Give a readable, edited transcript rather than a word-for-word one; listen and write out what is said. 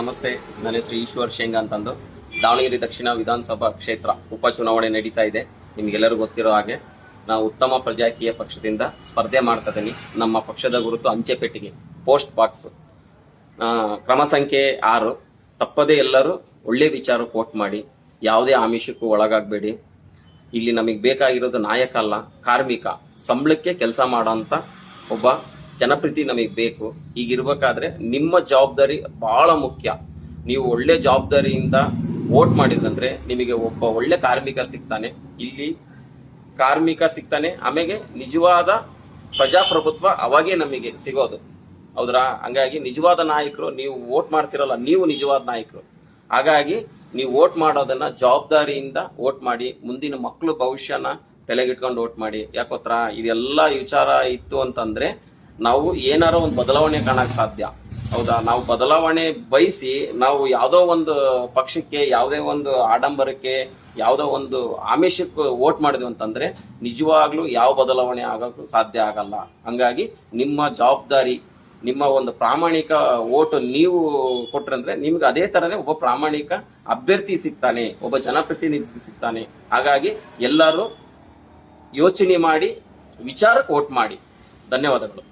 ನಮಸ್ತೆ, ನನ್ನ ಹೆಸರು ಈಶ್ವರ್ ಶೇಂಗ ಅಂತಂದು. ದಾವಣಗೆರೆ ದಕ್ಷಿಣ ವಿಧಾನಸಭಾ ಕ್ಷೇತ್ರ ಉಪಚುನಾವಣೆ ನಡೀತಾ ಇದೆ. ನಿಮ್ಗೆಲ್ಲರೂ ಗೊತ್ತಿರೋ ಹಾಗೆ ನಾವು ಉತ್ತಮ ಪ್ರಜಾಕೀಯ ಪಕ್ಷದಿಂದ ಸ್ಪರ್ಧೆ ಮಾಡ್ತಾ ಇದ್ದೀನಿ. ನಮ್ಮ ಪಕ್ಷದ ಗುರುತು ಅಂಚೆ ಪೆಟ್ಟಿಗೆ, ಪೋಸ್ಟ್ ಬಾಕ್ಸ್, ಕ್ರಮ ಸಂಖ್ಯೆ 6. ತಪ್ಪದೇ ಎಲ್ಲರೂ ಒಳ್ಳೆ ವಿಚಾರಕ್ಕೆ ವೋಟ್ ಮಾಡಿ, ಯಾವುದೇ ಆಮಿಷಕ್ಕೂ ಒಳಗಾಗಬೇಡಿ. ಇಲ್ಲಿ ನಮಗೆ ಬೇಕಾಗಿರೋದು ನಾಯಕ ಅಲ್ಲ, ಕಾರ್ಮಿಕ, ಸಂಬಳಕ್ಕೆ ಕೆಲಸ ಮಾಡೋಂಥ ಒಬ್ಬ ಜನಪ್ರತಿ ನಮಗೆ ಬೇಕು. ಹೀಗಿರ್ಬೇಕಾದ್ರೆ ನಿಮ್ಮ ಜವಾಬ್ದಾರಿ ಬಹಳ ಮುಖ್ಯ. ನೀವು ಒಳ್ಳೆ ಜವಾಬ್ದಾರಿಯಿಂದ ವೋಟ್ ಮಾಡಿದಂದ್ರೆ ನಿಮಗೆ ಒಬ್ಬ ಒಳ್ಳೆ ಕಾರ್ಮಿಕ ಸಿಗ್ತಾನೆ, ಇಲ್ಲಿ ಕಾರ್ಮಿಕ ಸಿಗ್ತಾನೆ. ಆಮೇಲೆ ನಿಜವಾದ ಪ್ರಜಾಪ್ರಭುತ್ವ ಅವಾಗೇ ನಮಗೆ ಸಿಗೋದು. ಹೌದ್ರಾ? ಹಂಗಾಗಿ ನಿಜವಾದ ನಾಯಕರು ನೀವು ವೋಟ್ ಮಾಡ್ತಿರಲ್ಲ, ನೀವು ನಿಜವಾದ ನಾಯಕರು. ಹಾಗಾಗಿ ನೀವು ವೋಟ್ ಮಾಡೋದನ್ನ ಜವಾಬ್ದಾರಿಯಿಂದ ವೋಟ್ ಮಾಡಿ. ಮುಂದಿನ ಮಕ್ಕಳು ಭವಿಷ್ಯನ ತಲೆಗಿಟ್ಕೊಂಡು ವೋಟ್ ಮಾಡಿ. ಯಾಕೋತ್ರ ಇದೆಲ್ಲ ವಿಚಾರ ಇತ್ತು ಅಂತಂದ್ರೆ ನಾವು ಏನಾರ ಒಂದು ಬದಲಾವಣೆ ಕಾಣಕ್ ಸಾಧ್ಯ. ಹೌದಾ? ನಾವು ಬದಲಾವಣೆ ಬಯಸಿ ನಾವು ಯಾವುದೋ ಒಂದು ಪಕ್ಷಕ್ಕೆ, ಯಾವುದೇ ಒಂದು ಆಡಂಬರಕ್ಕೆ, ಯಾವುದೋ ಒಂದು ಆಮಿಷಕ್ಕೆ ವೋಟ್ ಮಾಡಿದ್ವಿ ಅಂತಂದ್ರೆ ನಿಜವಾಗ್ಲೂ ಯಾವ ಬದಲಾವಣೆ ಆಗೋಕ್ಕೂ ಸಾಧ್ಯ ಆಗಲ್ಲ. ಹಂಗಾಗಿ ನಿಮ್ಮ ಜವಾಬ್ದಾರಿ, ನಿಮ್ಮ ಒಂದು ಪ್ರಾಮಾಣಿಕ ವೋಟ್ ನೀವು ಕೊಟ್ರಂದ್ರೆ ನಿಮ್ಗೆ ಅದೇ ತರನೇ ಒಬ್ಬ ಪ್ರಾಮಾಣಿಕ ಅಭ್ಯರ್ಥಿ ಸಿಗ್ತಾನೆ, ಒಬ್ಬ ಜನಪ್ರತಿನಿಧಿ ಸಿಗ್ತಾನೆ. ಹಾಗಾಗಿ ಎಲ್ಲರೂ ಯೋಚನೆ ಮಾಡಿ ವಿಚಾರಕ್ಕೆ ವೋಟ್ ಮಾಡಿ. ಧನ್ಯವಾದಗಳು.